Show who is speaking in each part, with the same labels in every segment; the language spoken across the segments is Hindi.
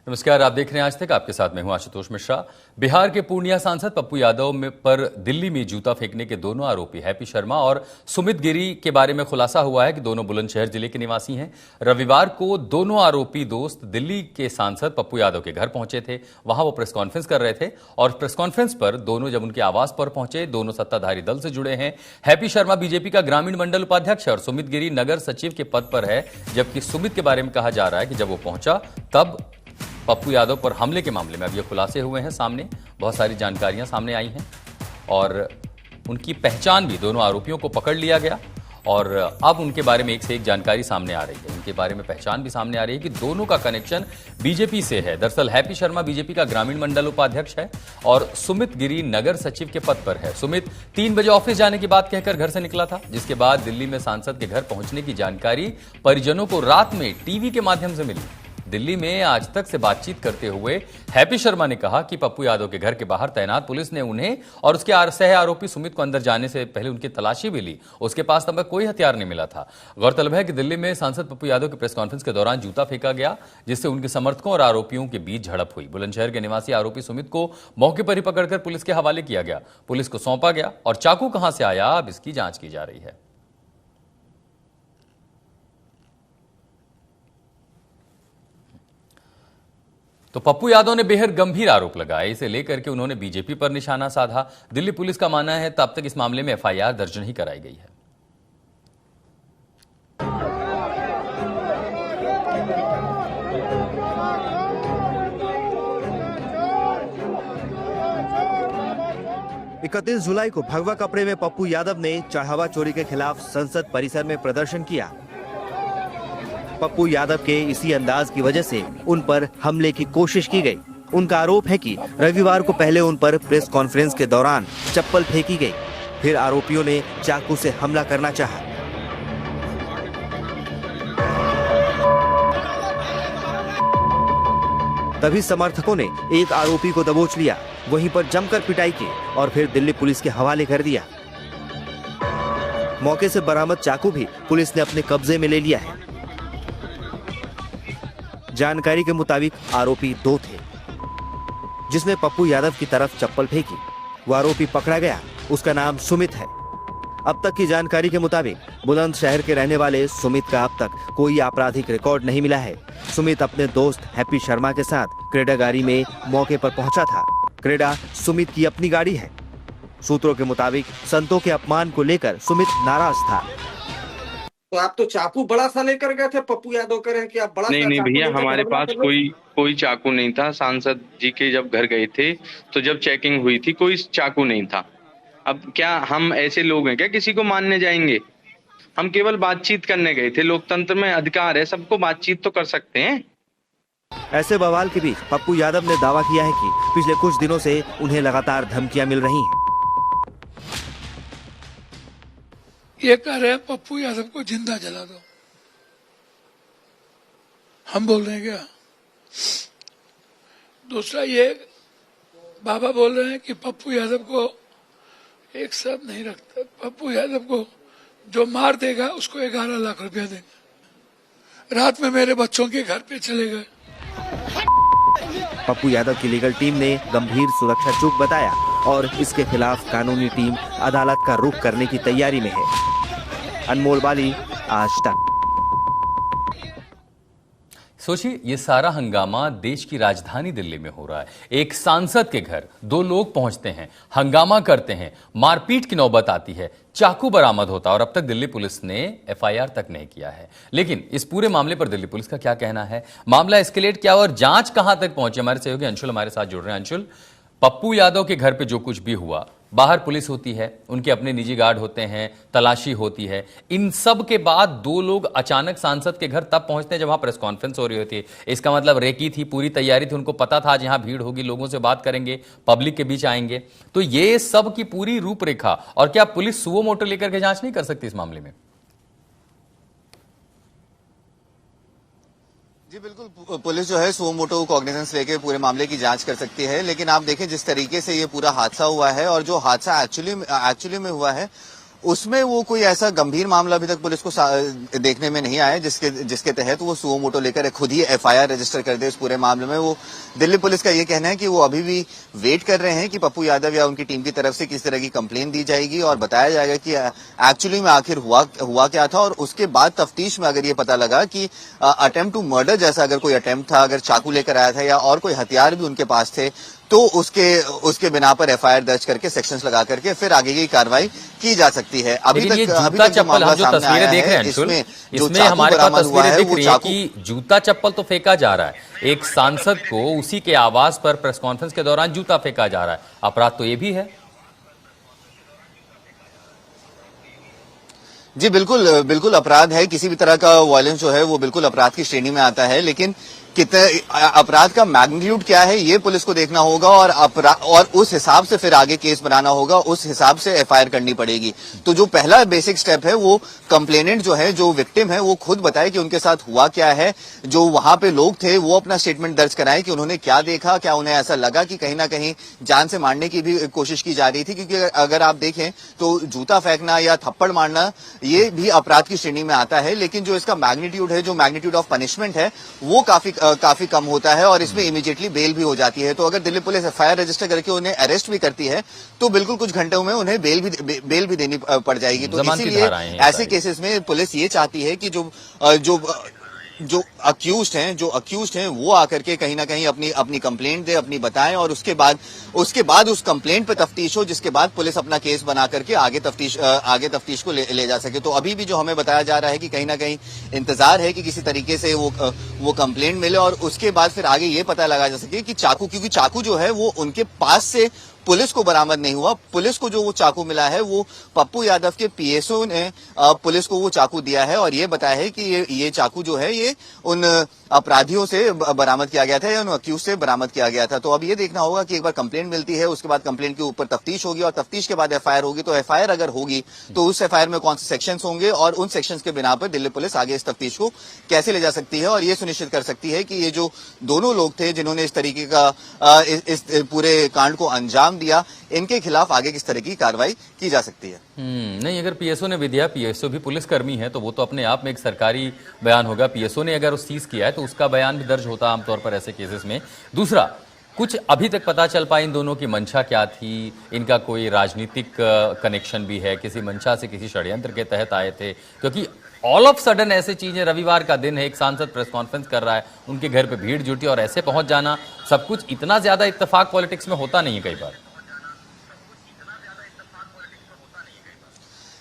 Speaker 1: नमस्कार, आप देख रहे हैं आज तक। आपके साथ मैं हूं आशुतोष मिश्रा। बिहार के पूर्णिया सांसद पप्पू यादव पर दिल्ली में जूता फेंकने के दोनों आरोपी हैप्पी शर्मा और सुमित गिरी के बारे में खुलासा हुआ है कि दोनों बुलंदशहर जिले के निवासी हैं। रविवार को दोनों आरोपी दोस्त दिल्ली के सांसद पप्पू यादव के घर पहुंचे थे। वहां वो प्रेस कॉन्फ्रेंस कर रहे थे और प्रेस कॉन्फ्रेंस पर दोनों जब उनके आवास पर पहुंचे, दोनों सत्ताधारी दल से जुड़े हैं। हैप्पी शर्मा बीजेपी का ग्रामीण मंडल उपाध्यक्ष है और सुमित गिरी नगर सचिव के पद पर है। जबकि सुमित के बारे में कहा जा रहा है कि जब वो पहुंचा तब पप्पू यादव पर हमले के मामले में अब ये खुलासे हुए हैं सामने, बहुत सारी जानकारियां सामने आई हैं और उनकी पहचान भी, दोनों आरोपियों को पकड़ लिया गया और अब उनके बारे में एक से एक जानकारी सामने आ रही है। उनके बारे में पहचान भी सामने आ रही है कि दोनों का कनेक्शन बीजेपी से है। दरअसल हैप्पी शर्मा बीजेपी का ग्रामीण मंडल उपाध्यक्ष है और सुमित गिरी नगर सचिव के पद पर है। सुमित 3 बजे ऑफिस जाने की बात कहकर घर से निकला था, जिसके बाद दिल्ली में सांसद के घर पहुंचने की जानकारी परिजनों को रात में टीवी के माध्यम से मिली। दिल्ली में आज तक से बातचीत करते हुए हैप्पी शर्मा ने कहा कि पप्पू यादव के घर के बाहर तैनात पुलिस ने उन्हें और उसके सह आरोपी सुमित को अंदर जाने से पहले उनकी तलाशी भी ली। उसके पास तब तक कोई हथियार नहीं मिला था। गौरतलब है कि दिल्ली में सांसद पप्पू यादव के प्रेस कॉन्फ्रेंस के दौरान जूता फेंका गया, जिससे उनके समर्थकों और आरोपियों के बीच झड़प हुई। बुलंदशहर के निवासी आरोपी सुमित को मौके पर ही पकड़कर पुलिस के हवाले किया गया, पुलिस को सौंपा गया और चाकू कहां से आया अब इसकी जांच की जा रही है। तो पप्पू यादव ने बेहद गंभीर आरोप लगाए। इसे लेकर के उन्होंने बीजेपी पर निशाना साधा। दिल्ली पुलिस का मानना है तब तक इस मामले में एफआईआर दर्ज नहीं कराई गई है।
Speaker 2: इकतीस जुलाई को भगवा कपड़े में पप्पू यादव ने चढ़ावा चोरी के खिलाफ संसद परिसर में प्रदर्शन किया। पप्पू यादव के इसी अंदाज की वजह से उन पर हमले की कोशिश की गई। उनका आरोप है कि रविवार को पहले उन पर प्रेस कॉन्फ्रेंस के दौरान चप्पल फेंकी गई, फिर आरोपियों ने चाकू से हमला करना चाहा। तभी समर्थकों ने एक आरोपी को दबोच लिया, वहीं पर जमकर पिटाई की और फिर दिल्ली पुलिस के हवाले कर दिया। मौके से बरामद चाकू भी पुलिस ने अपने कब्जे में ले लिया है। जानकारी के मुताबिक आरोपी 2 थे, जिसने पप्पू यादव की तरफ चप्पल फेंकी। वो आरोपी पकड़ा गया, उसका नाम सुमित है। अब तक की जानकारी के मुताबिक बुलंदशहर के रहने वाले सुमित का अब तक कोई आपराधिक रिकॉर्ड नहीं मिला है। सुमित अपने दोस्त हैप्पी शर्मा के साथ क्रेडा गाड़ी में मौके पर पहुंचा था। क्रेडा सुमित की अपनी गाड़ी है। सूत्रों के मुताबिक संतों के अपमान को लेकर सुमित नाराज था।
Speaker 3: तो आप तो चाकू बड़ा सा लेकर गए थे, पप्पू यादव कह रहे हैं कि आप बड़ा
Speaker 4: नहीं भैया, हमारे पास कोई चाकू नहीं था। सांसद जी के जब घर गए थे तो जब चेकिंग हुई थी कोई चाकू नहीं था। अब क्या हम ऐसे लोग हैं क्या किसी को मानने जाएंगे? हम केवल बातचीत करने गए थे। लोकतंत्र में अधिकार है, सबको बातचीत तो कर सकते हैं।
Speaker 2: ऐसे बवाल के बीच पप्पू यादव ने दावा किया है कि पिछले कुछ दिनों से उन्हें लगातार धमकियां मिल रही हैं।
Speaker 5: ये कह रहे हैं पप्पू यादव को जिंदा जला दो। हम बोल रहे हैं क्या? दूसरा ये बाबा बोल रहे हैं कि पप्पू यादव को एक शब्द नहीं रखता। पप्पू यादव को जो मार देगा उसको 11 लाख रुपया देंगे। रात में मेरे बच्चों के घर पे चले गए।
Speaker 2: पप्पू यादव की लीगल टीम ने गंभीर सुरक्षा चूक बताया और इसके खिलाफ कानूनी टीम अदालत का रुख करने की तैयारी में है। अनमोल बाली, आज तक।
Speaker 1: सोचिए, ये सारा हंगामा देश की राजधानी दिल्ली में हो रहा है। एक सांसद के घर 2 लोग पहुंचते हैं, हंगामा करते हैं, मारपीट की नौबत आती है, चाकू बरामद होता है और अब तक दिल्ली पुलिस ने एफआईआर तक नहीं किया है। लेकिन इस पूरे मामले पर दिल्ली पुलिस का क्या कहना है? मामला एस्केलेट क्या और जांच कहां तक पहुंची? हमारे सहयोगी अंशुल हमारे साथ जुड़ रहे हैं। अंशुल, पप्पू यादव के घर पे जो कुछ भी हुआ, बाहर पुलिस होती है, उनके अपने निजी गार्ड होते हैं, तलाशी होती है, इन सब के बाद 2 लोग अचानक सांसद के घर तब पहुंचते हैं जब वहां प्रेस कॉन्फ्रेंस हो रही होती है। इसका मतलब रेकी थी, पूरी तैयारी थी, उनको पता था आज यहां भीड़ होगी, लोगों से बात करेंगे, पब्लिक के बीच आएंगे। तो ये सब की पूरी रूपरेखा, और क्या पुलिस सुओ मोटो लेकर के जांच नहीं कर सकती इस मामले में?
Speaker 6: जी बिल्कुल, पुलिस जो है सुओ मोटो कॉग्निजेंस लेके पूरे मामले की जांच कर सकती है। लेकिन आप देखें जिस तरीके से ये पूरा हादसा हुआ है और जो हादसा एक्चुअली में हुआ है उसमें वो कोई ऐसा गंभीर मामला अभी तक पुलिस को देखने में नहीं आया जिसके तहत वो सुओ मोटो लेकर खुद ही एफआईआर रजिस्टर कर दे इस पूरे मामले में। वो दिल्ली पुलिस का ये कहना है कि वो अभी भी वेट कर रहे हैं कि पप्पू यादव या उनकी टीम की तरफ से किस तरह की कंप्लेन दी जाएगी और बताया जाएगा कि एक्चुअली में आखिर हुआ क्या था। और उसके बाद तफ्तीश में अगर ये पता लगा कि अटेम्प्ट टू मर्डर जैसा अगर कोई अटेम्प्ट था, अगर चाकू लेकर आया था या और कोई हथियार भी उनके पास थे, तो उसके बिना पर एफआईआर दर्ज करके सेक्शंस लगा करके फिर आगे की कार्रवाई की जा सकती है। अभी तक
Speaker 1: जो मामला जो तस्वीरें देख रहे हैं इसमें हमारे पास तस्वीरें दिख रही है कि जूता चप्पल तो फेंका जा रहा है। एक सांसद को उसी के आवास पर प्रेस कॉन्फ्रेंस के दौरान जूता फेंका जा रहा है। अपराध तो ये भी है।
Speaker 6: जी बिल्कुल अपराध है। किसी भी तरह का वायलेंस जो है वो बिल्कुल अपराध की श्रेणी में आता है, लेकिन कितने अपराध का मैग्नीट्यूड क्या है ये पुलिस को देखना होगा और उस हिसाब से फिर आगे केस बनाना होगा, उस हिसाब से एफआईआर करनी पड़ेगी। तो जो पहला बेसिक स्टेप है वो कंप्लेनेंट जो है, जो विक्टिम है, वो खुद बताए कि उनके साथ हुआ क्या है। जो वहां पे लोग थे वो अपना स्टेटमेंट दर्ज कराएं कि उन्होंने क्या देखा, क्या उन्हें ऐसा लगा कि कहीं ना कहीं जान से मारने की भी कोशिश की जा रही थी। क्योंकि अगर आप देखें तो जूता फेंकना या थप्पड़ मारना ये भी अपराध की श्रेणी में आता है, लेकिन जो इसका मैग्नीट्यूड है, जो मैग्नीट्यूड ऑफ पनिशमेंट है, वो काफी कम होता है और इसमें इमीडिएटली बेल भी हो जाती है। तो अगर दिल्ली पुलिस एफआईआर रजिस्टर करके उन्हें अरेस्ट भी करती है तो बिल्कुल कुछ घंटों में उन्हें बेल भी देनी पड़ जाएगी। तो इसीलिए ऐसे केसेस में पुलिस ये चाहती है कि जो अक्यूज्ड हैं वो आकर के कहीं ना कहीं अपनी कंप्लेंट दे, अपनी बताएं और उसके बाद उस कंप्लेंट पे तफ्तीश हो, जिसके बाद पुलिस अपना केस बना करके आगे तफ्तीश को ले जा सके। तो अभी भी जो हमें बताया जा रहा है कि कहीं ना कहीं इंतजार है कि किसी तरीके से वो कंप्लेंट मिले और उसके बाद फिर आगे ये पता लगा जा सके कि क्योंकि चाकू जो है वो उनके पास से पुलिस को बरामद नहीं हुआ। पुलिस को जो वो चाकू मिला है वो पप्पू यादव के पीएसओ ने पुलिस को वो चाकू दिया है और ये बताया है कि ये चाकू जो है ये उन अपराधियों से बरामद किया गया था या उन अक्यूज से बरामद किया गया था। तो अब ये देखना होगा कि एक बार कंप्लेंट मिलती है, उसके बाद कंप्लेंट के ऊपर तफ्तीश होगी और तफ्तीश के बाद एफआईआर होगी। तो एफआईआर अगर होगी तो उस एफआईआर में कौन से सेक्शंस होंगे और उन सेक्शंस के बिना पर दिल्ली पुलिस आगे इस तफ्तीश को कैसे ले जा सकती है और ये सुनिश्चित कर सकती है कि ये जो दोनों लोग थे जिन्होंने इस तरीके का इस पूरे कांड को अंजाम दिया, इनके खिलाफ आगे किस तरह की कार्रवाई की जा सकती है।
Speaker 1: नहीं, अगर पीएसओ ने भी दिया, पीएसओ भी पुलिसकर्मी है, तो वो तो अपने आप में एक सरकारी बयान होगा। पीएसओ ने अगर उस चीज किया है तो उसका बयान भी दर्ज होता आमतौर पर ऐसे केसेस में। दूसरा, कुछ अभी तक पता चल पाया इन दोनों की मंशा क्या थी? इनका कोई राजनीतिक कनेक्शन भी है? किसी मंशा से, किसी षड्यंत्र के तहत आए थे? क्योंकि ऑल ऑफ सडन ऐसे चीजें, रविवार का दिन है, एक सांसद प्रेस कॉन्फ्रेंस कर रहा है, उनके घर पे भीड़ जुटी और ऐसे पहुंच जाना, सब कुछ इतना ज्यादा इत्तेफाक पॉलिटिक्स में होता नहीं है कई बार।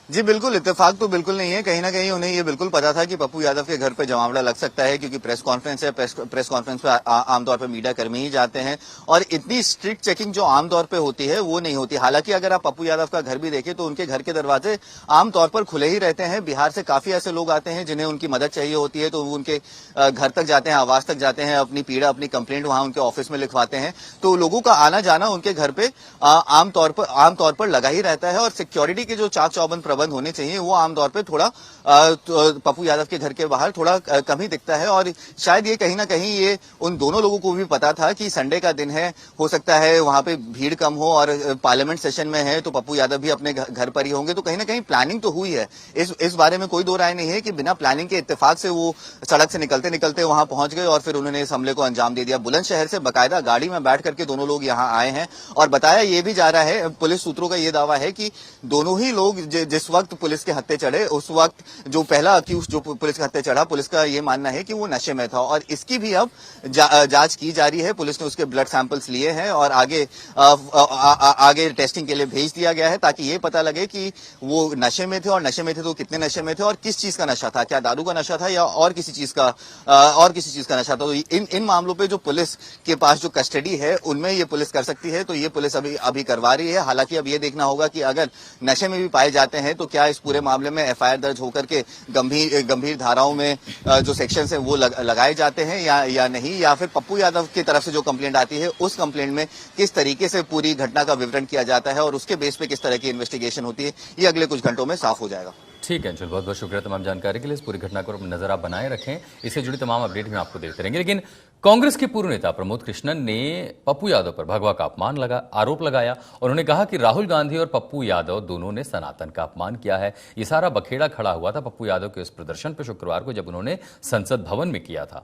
Speaker 6: जी बिल्कुल, इत्तेफाक तो बिल्कुल नहीं है। कहीं ना कहीं उन्हें ये बिल्कुल पता था कि पप्पू यादव के घर पे जमावड़ा लग सकता है, क्योंकि प्रेस कॉन्फ्रेंस है, प्रेस कॉन्फ्रेंस पे आमतौर पे मीडिया कर्मी ही जाते हैं और इतनी स्ट्रिक्ट चेकिंग जो आमतौर पे होती है वो नहीं होती। हालांकि अगर आप पप्पू यादव का घर भी देखें तो उनके घर के दरवाजे आमतौर पर खुले ही रहते हैं। बिहार से काफी ऐसे लोग आते हैं जिन्हें उनकी मदद चाहिए होती है, तो वो उनके घर तक जाते हैं, आवास तक जाते हैं, अपनी पीड़ा, अपनी कंप्लेंट वहां उनके ऑफिस में लिखवाते हैं। तो लोगों का आना जाना उनके घर पे आमतौर पर लगा ही रहता है और सिक्योरिटी के जो चाक चौबंद प्रबंध होने चाहिए वो आमतौर पे थोड़ा पप्पू यादव के घर के बाहर थोड़ा कम ही दिखता है। और शायद ये कहीं ना कहीं ये उन दोनों लोगों को भी पता था कि संडे का दिन है, हो सकता है वहां पे भीड़ कम हो और पार्लियामेंट सेशन में है तो पप्पू यादव भी अपने घर पर ही होंगे। तो कहीं ना कहीं प्लानिंग तो हुई है, इस बारे में कोई दो राय नहीं है कि बिना प्लानिंग के इत्तेफाक से वो सड़क से निकलते निकलते वहां पहुंच गए और फिर उन्होंने इस हमले को अंजाम दे दिया। बुलंदशहर से बाकायदा गाड़ी में बैठ करके दोनों लोग यहाँ आए हैं और बताया ये भी जा रहा है, पुलिस सूत्रों का ये दावा है कि दोनों ही लोग जिस वक्त पुलिस के हत्थे चढ़े उस वक्त जो पहला अक्यूज जो पुलिस के हत्थे चढ़ा, पुलिस का ये मानना है कि वो नशे में था और इसकी भी अब जांच की जा रही है। पुलिस ने उसके ब्लड सैंपल्स लिए हैं और आगे टेस्टिंग के लिए भेज दिया गया है ताकि ये पता लगे कि वो नशे में थे और नशे में थे तो कितने नशे में थे और किस चीज का नशा था, क्या दारू का नशा था या और किसी चीज का नशा था। तो इन मामलों पे जो पुलिस के पास जो कस्टडी है उनमें ये पुलिस कर सकती है, तो ये पुलिस अभी करवा रही है। हालांकि अब ये देखना होगा कि अगर नशे में भी पाए जाते हैं तो क्या इस पूरे मामले में एफआईआर दर्ज होकर के गंभीर धाराओं में जो सेक्शंस हैं वो लगाए जाते हैं या नहीं, या फिर पप्पू यादव की तरफ से जो कंप्लेंट आती है उस कंप्लेंट में किस तरीके से पूरी घटना का विवरण किया जाता है और उसके बेस पे किस तरह की इन्वेस्टिगेशन होती है, ये अगले कुछ घंटों में साफ हो जाएगा।
Speaker 1: ठीक है अंशुल, बहुत बहुत शुक्रिया तमाम जानकारी के लिए। इस पूरी घटना को नजर आप बनाए रखें, इससे जुड़ी तमाम अपडेट भी आपको देते रहेंगे। लेकिन कांग्रेस के पूर्व नेता प्रमोद कृष्णन ने पप्पू यादव पर भगवा का आरोप लगाया। उन्होंने कहा कि राहुल गांधी और पप्पू यादव दोनों ने सनातन का अपमान किया है। ये सारा बखेड़ा खड़ा हुआ था पप्पू यादव के उस प्रदर्शन पर शुक्रवार को, जब उन्होंने संसद भवन में किया था।